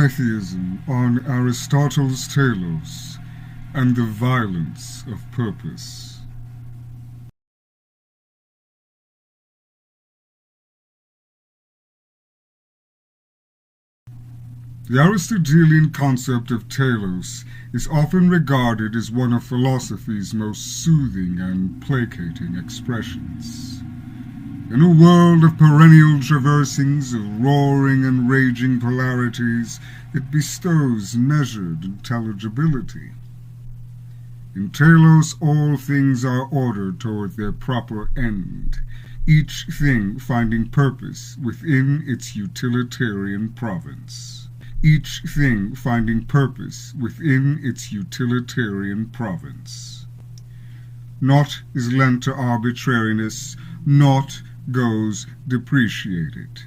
I-Theism on Aristotle's Telos and the violence of purpose. The Aristotelian concept of telos is often regarded as one of philosophy's most soothing and placating expressions. In a world of perennial traversing's of roaring and raging polarities, it bestows measured intelligibility. In telos, all things are ordered toward their proper end, each thing finding purpose within its utilitarian province. Each thing finding purpose within its utilitarian province. Naught is lent to arbitrariness, naught goes depreciated.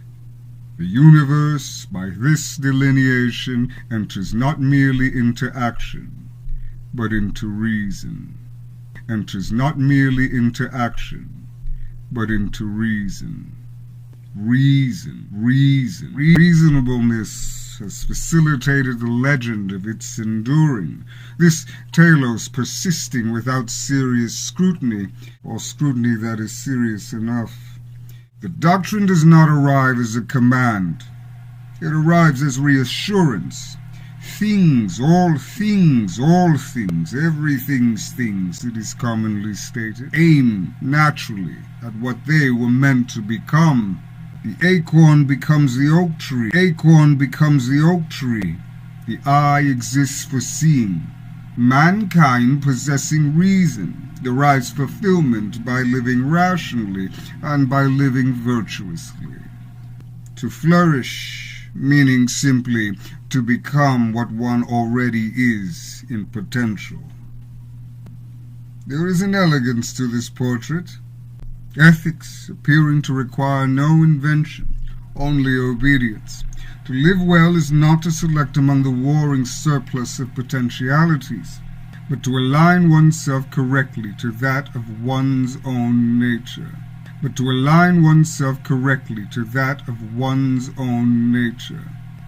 The universe, by this delineation, enters not merely into action, but into reason. Enters not merely into action, but into reason. Reasonableness has facilitated the legend of its enduring, this telos persisting without serious scrutiny, or scrutiny that is serious enough. The doctrine does not arrive as a command. It arrives as reassurance. Things, everything's things, it is commonly stated, aim naturally at what they were meant to become. The acorn becomes the oak tree. The eye exists for seeing. Mankind, possessing reason, derives fulfillment by living rationally and by living virtuously. To flourish, meaning simply to become what one already is in potential. There is an elegance to this portrait. Ethics appearing to require no invention, only obedience. To live well is not to select among the warring surplus of potentialities, but to align oneself correctly to that of one's own nature.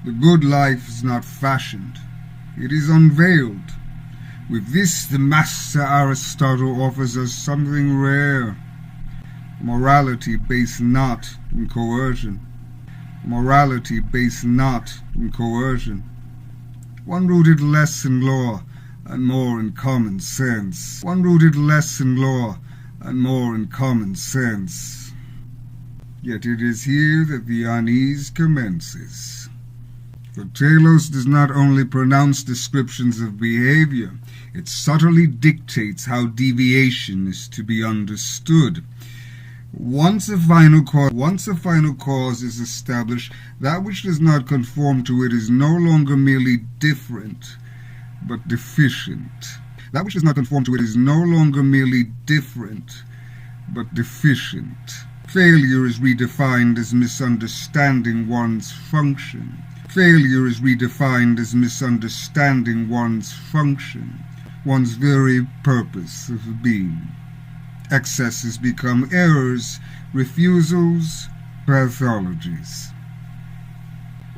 The good life is not fashioned, it is unveiled. With this, the master Aristotle offers us something rare. Morality based not in coercion. One rooted less in law and more in common sense. Yet it is here that the unease commences. For telos does not only pronounce descriptions of behavior, it subtly dictates how deviation is to be understood. Once a final cause is established, that which does not conform to it is no longer merely different, but deficient. Failure is redefined as misunderstanding one's function. One's very purpose of being. Excesses become errors, refusals, pathologies.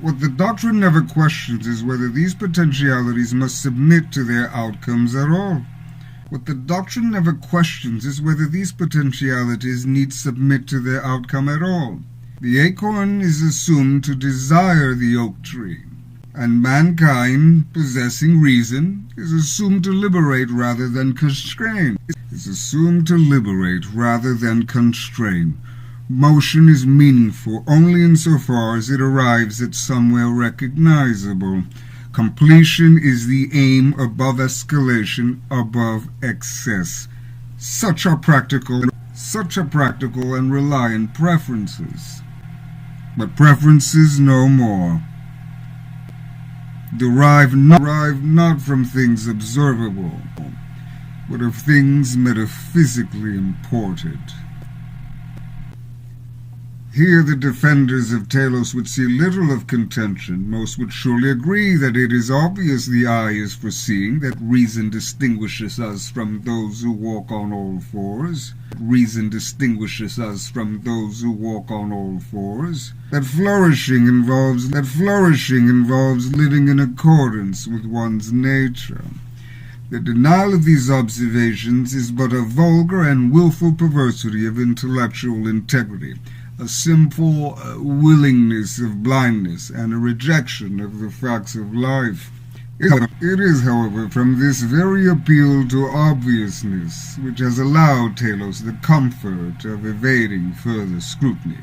What the doctrine never questions is whether these potentialities must submit to their outcomes at all. Need submit to their outcome at all. The acorn is assumed to desire the oak tree, and mankind, possessing reason, is assumed to liberate rather than constrain. Motion is meaningful only insofar as it arrives at somewhere recognizable. Completion is the aim above escalation, above excess. Such are practical and reliant preferences. But preferences no more. Derive not from things observable, but of things metaphysically imported. Here the defenders of Telos would see little of contention. Most would surely agree that it is obvious the eye is foreseeing, that reason distinguishes us from those who walk on all fours. Reason distinguishes us from those who walk on all fours. That flourishing involves living in accordance with one's nature. The denial of these observations is but a vulgar and willful perversity of intellectual integrity, a simple willingness of blindness, and a rejection of the facts of life. It is, however, from this very appeal to obviousness which has allowed Telos the comfort of evading further scrutiny,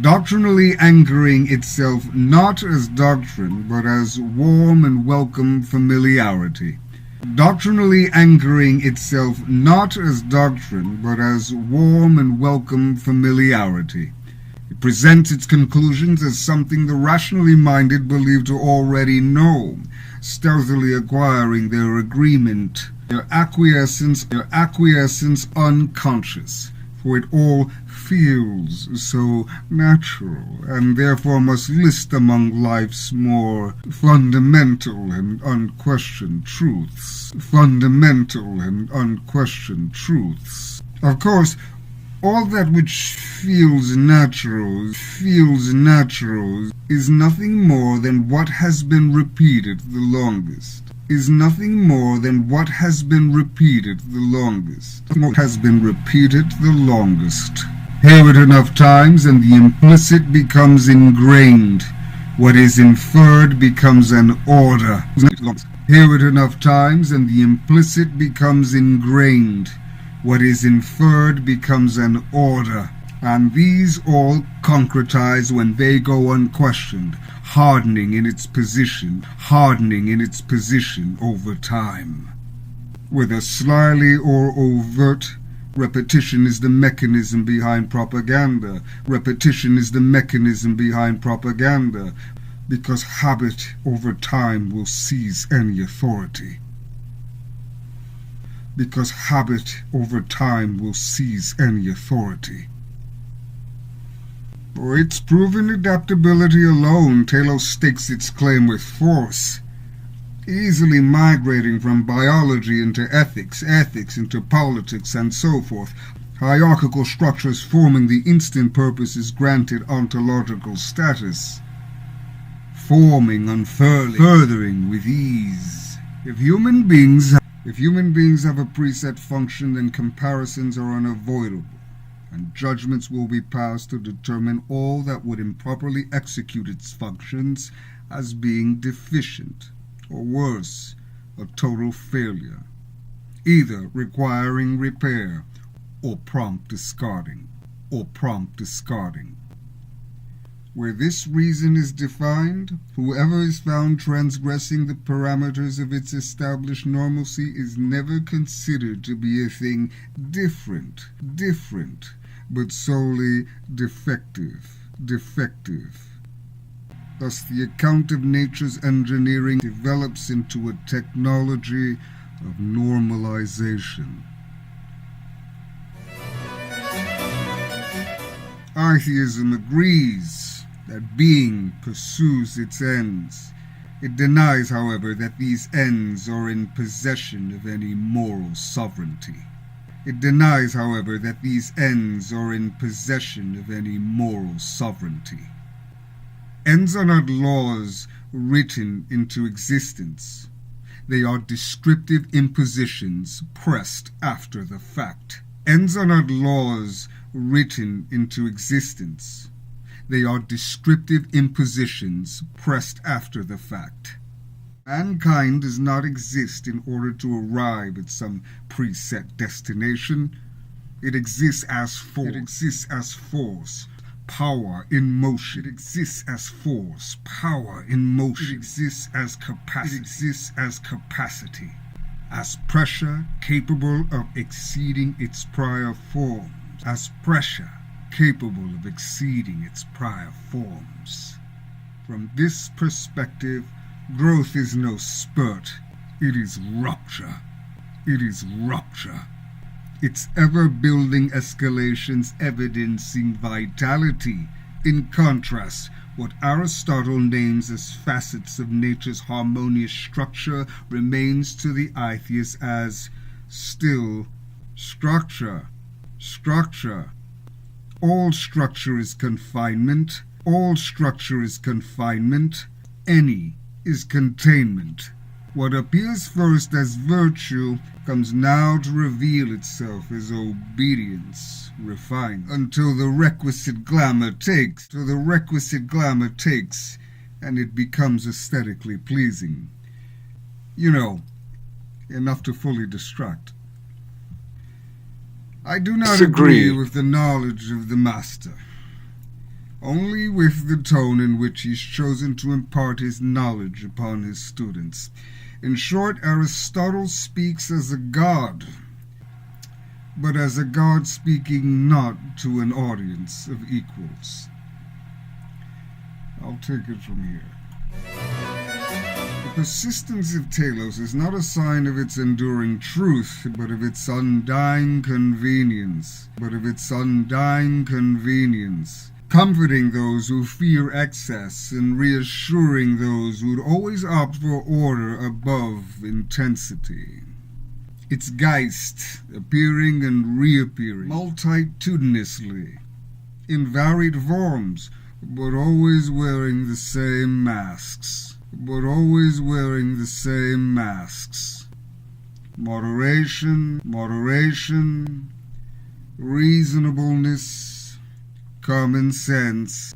doctrinally anchoring itself not as doctrine, but as warm and welcome familiarity. Doctrinally anchoring itself not as doctrine, but as warm and welcome familiarity. It presents its conclusions as something the rationally minded believe to already know, stealthily acquiring their agreement, their acquiescence unconscious, for it all feels so natural, and therefore must list among life's more fundamental and unquestioned truths. Of course, all that which feels natural is nothing more than what has been repeated the longest. Hear it enough times and the implicit becomes ingrained. What is inferred becomes an order. Hear it enough times and the implicit becomes ingrained. What is inferred becomes an order. And these all concretize when they go unquestioned, hardening in its position over time. Whether slyly or overt, repetition is the mechanism behind propaganda. Because habit over time will seize any authority. For its proven adaptability alone, Telos stakes its claim with force, easily migrating from biology into ethics into politics, and so forth, hierarchical structures forming the instant purposes granted ontological status, forming, unfurling, furthering with ease. If human beings have a preset function, then comparisons are unavoidable, and judgments will be passed to determine all that would improperly execute its functions as being deficient, or worse, a total failure, either requiring repair or prompt discarding. Where this reason is defined, whoever is found transgressing the parameters of its established normalcy is never considered to be a thing different, but solely defective. Thus the account of nature's engineering develops into a technology of normalization. I-Theism agrees that being pursues its ends. It denies, however, that these ends are in possession of any moral sovereignty. Ends are not laws written into existence. They are descriptive impositions pressed after the fact. Ends are not laws written into existence. They are descriptive impositions pressed after the fact. Mankind does not exist in order to arrive at some preset destination. It exists as force, power in motion. It exists as force, power in motion. It exists as capacity, as pressure capable of exceeding its prior forms. From this perspective, growth is no spurt, it is rupture. its ever-building escalations evidencing vitality. In contrast, what Aristotle names as facets of nature's harmonious structure remains to the I-Theist as still structure. Structure. All structure is confinement. All structure is confinement. Any is containment. What appears first as virtue comes now to reveal itself as obedience, refined, until the requisite glamour takes, and it becomes aesthetically pleasing. Enough to fully distract. I do not agree with the knowledge of the master, only with the tone in which he's chosen to impart his knowledge upon his students. In short, Aristotle speaks as a god, but as a god speaking not to an audience of equals. I'll take it from here. The persistence of Telos is not a sign of its enduring truth, but of its undying convenience. Comforting those who fear excess and reassuring those who would always opt for order above intensity. Its Geist, appearing and reappearing multitudinously, in varied forms, but always wearing the same masks. Moderation, reasonableness, common sense,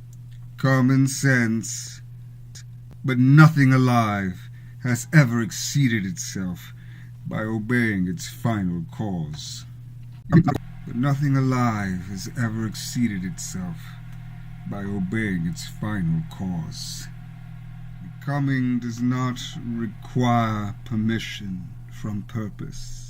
but nothing alive has ever exceeded itself by obeying its final cause. Becoming does not require permission from purpose.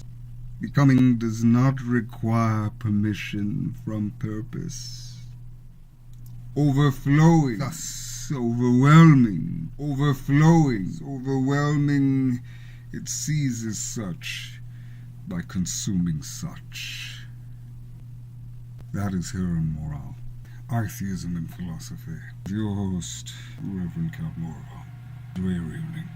Overflowing, thus overwhelming, it seizes such by consuming such. That is here in Moral, I-Theism and Philosophy. Your host, Reverend Count Moral. Dreary evening.